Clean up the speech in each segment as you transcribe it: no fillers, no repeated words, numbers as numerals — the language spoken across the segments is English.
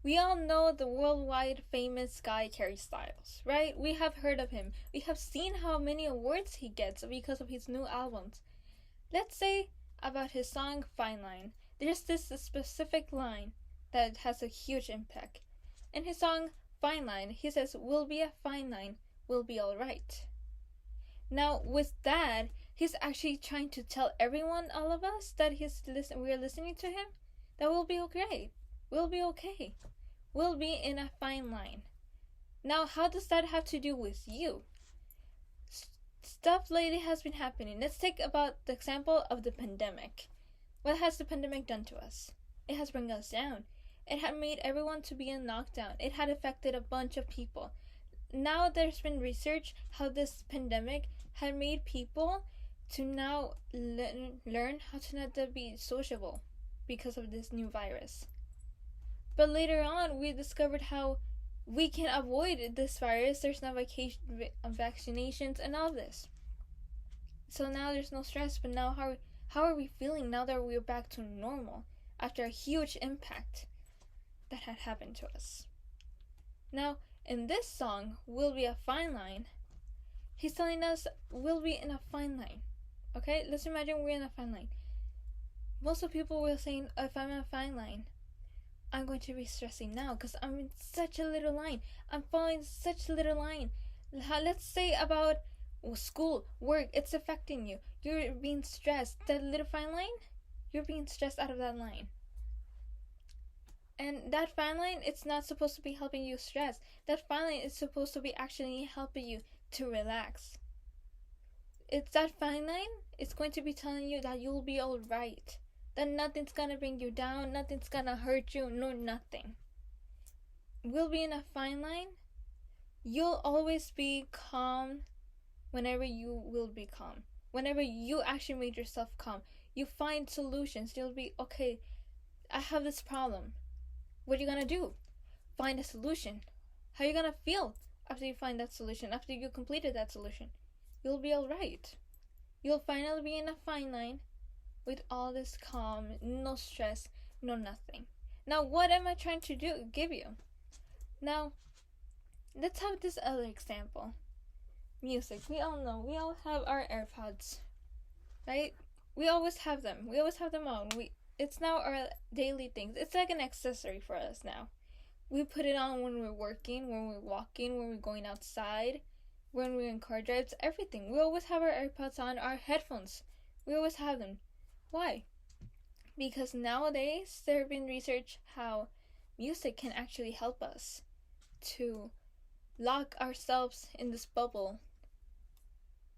We all know the worldwide famous guy Harry Styles, right? We have heard of him. We have seen how many awards he gets because of his new albums. Let's say about his song Fine Line. There's this specific line that has a huge impact. In his song Fine Line, he says, "We'll be a fine line, we'll be alright." Now, with that, he's actually trying to tell everyone, all of us, that we're listening to him, that we'll be okay. We'll be okay. We'll be in a fine line. Now, how does that have to do with you? Stuff lately has been happening. Let's take about the example of the pandemic. What has the pandemic done to us? It has brought us down. It had made everyone to be in lockdown. It had affected a bunch of people. Now there's been research how this pandemic had made people to now learn how to not to be sociable because of this new virus. But later on, we discovered how we can avoid this virus. There's no vaccinations and all this. So now there's no stress. But now how are we feeling now that we're back to normal after a huge impact that had happened to us? Now, in this song, "We'll Be a Fine Line," he's telling us we'll be in a fine line. Okay, let's imagine we're in a fine line. Most of people will say, if I'm in a fine line, I'm going to be stressing now because I'm in such a little line. I'm following such a little line. Let's say about school, work, it's affecting you. You're being stressed. That little fine line, you're being stressed out of that line. And that fine line, it's not supposed to be helping you stress. That fine line is supposed to be actually helping you to relax. It's that fine line, it's going to be telling you that you'll be alright. That nothing's gonna bring you down, nothing's gonna hurt you, nor nothing. We'll be in a fine line. You'll always be calm whenever you will be calm. Whenever you actually made yourself calm, you find solutions. You'll be, okay, I have this problem. What are you gonna do? Find a solution. How are you gonna feel after you find that solution, after you completed that solution? You'll be alright. You'll finally be in a fine line with all this calm, no stress, no nothing. Now, what am I trying to give you? Now, let's have this other example. Music. We all know. We all have our AirPods, right? We always have them. We always have them on. It's now our daily things. It's like an accessory for us now. We put it on when we're working, when we're walking, when we're going outside, when we're in car drives, everything. We always have our AirPods on, our headphones. We always have them. Why? Because nowadays there have been research how music can actually help us to lock ourselves in this bubble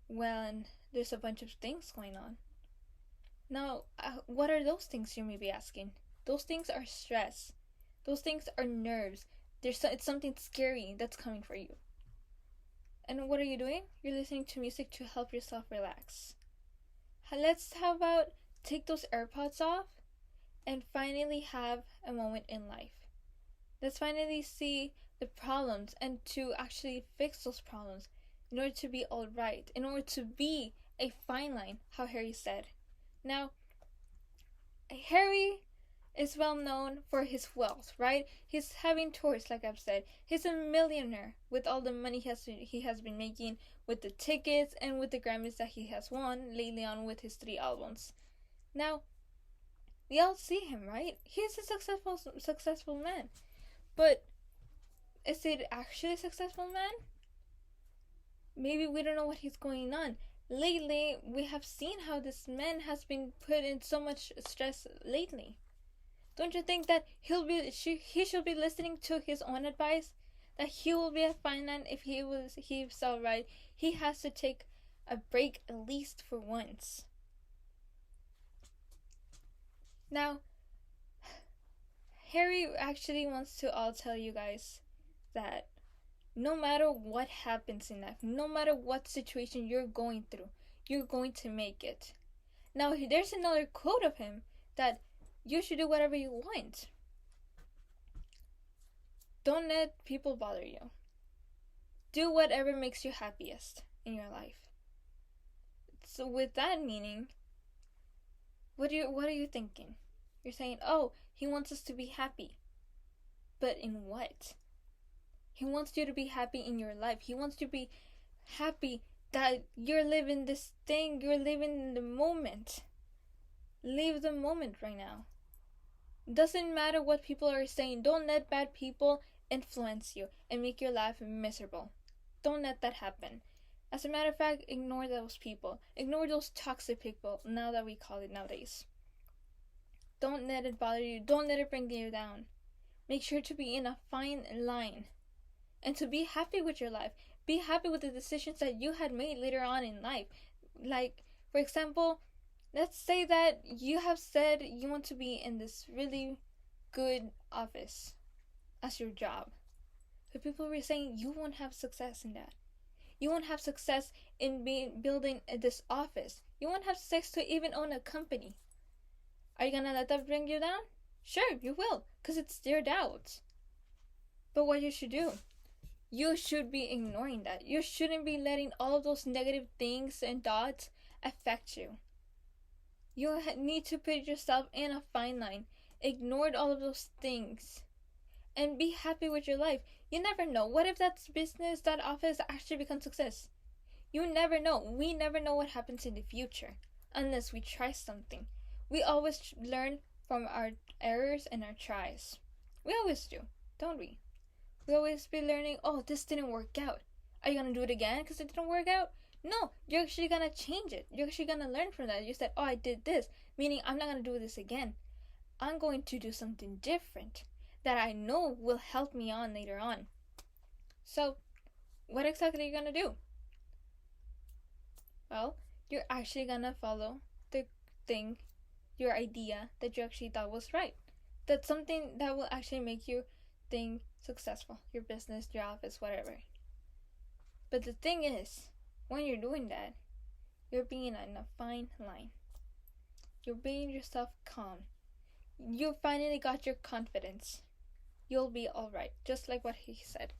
when there's a bunch of things going on. Now, what are those things, you may be asking? Those things are stress. Those things are nerves. It's something scary that's coming for you. And what are you doing? You're listening to music to help yourself relax. How about take those AirPods off and finally have a moment in life. Let's finally see the problems and to actually fix those problems in order to be alright, in order to be a fine line, how Harry said. Now, Harry is well known for his wealth, right? He's having tours, like I've said. He's a millionaire with all the money he has been making, with the tickets and with the Grammys that he has won lately on with his 3 albums. Now, we all see him, right? He's a successful man. But is it actually a successful man? Maybe we don't know what he's going on. Lately, we have seen how this man has been put in so much stress lately. Don't you think that he should be listening to his own advice? That he will be a fine man if he's alright. He has to take a break at least for once. Now, Harry actually wants to all tell you guys that no matter what happens in life, no matter what situation you're going through, you're going to make it. Now, there's another quote of him that you should do whatever you want. Don't let people bother you. Do whatever makes you happiest in your life. So with that meaning, what are you thinking? You're saying, oh, he wants us to be happy. But in what? He wants you to be happy in your life. He wants you to be happy that you're living this thing, you're living in the moment. Live the moment right now. Doesn't matter what people are saying. Don't let bad people influence you and make your life miserable. Don't let that happen. As a matter of fact, ignore those people. Ignore those toxic people, now that we call it nowadays. Don't let it bother you. Don't let it bring you down. Make sure to be in a fine line. And to be happy with your life. Be happy with the decisions that you had made later on in life. Like, for example, let's say that you have said you want to be in this really good office as your job. But people were saying you won't have success in that. You won't have success in building this office. You won't have success to even own a company. Are you gonna let that bring you down? Sure, you will, because it's their doubts. But what you should do, you should be ignoring that. You shouldn't be letting all of those negative things and thoughts affect you. You need to put yourself in a fine line. Ignore all of those things. And be happy with your life. You never know. What if that business, that office actually becomes success? You never know. We never know what happens in the future unless we try something. We always learn from our errors and our tries. We always do, don't we? We always be learning, oh, this didn't work out. Are you going to do it again because it didn't work out? No, you're actually going to change it. You're actually going to learn from that. You said, oh, I did this, meaning I'm not going to do this again. I'm going to do something different that I know will help me on later on. So, what exactly are you going to do? Well, you're actually going to follow the thing, your idea that you actually thought was right. That's something that will actually make you think successful, your business, your office, whatever. But the thing is, when you're doing that, you're being in a fine line. You're being yourself calm. You finally got your confidence. You'll be alright, just like what he said.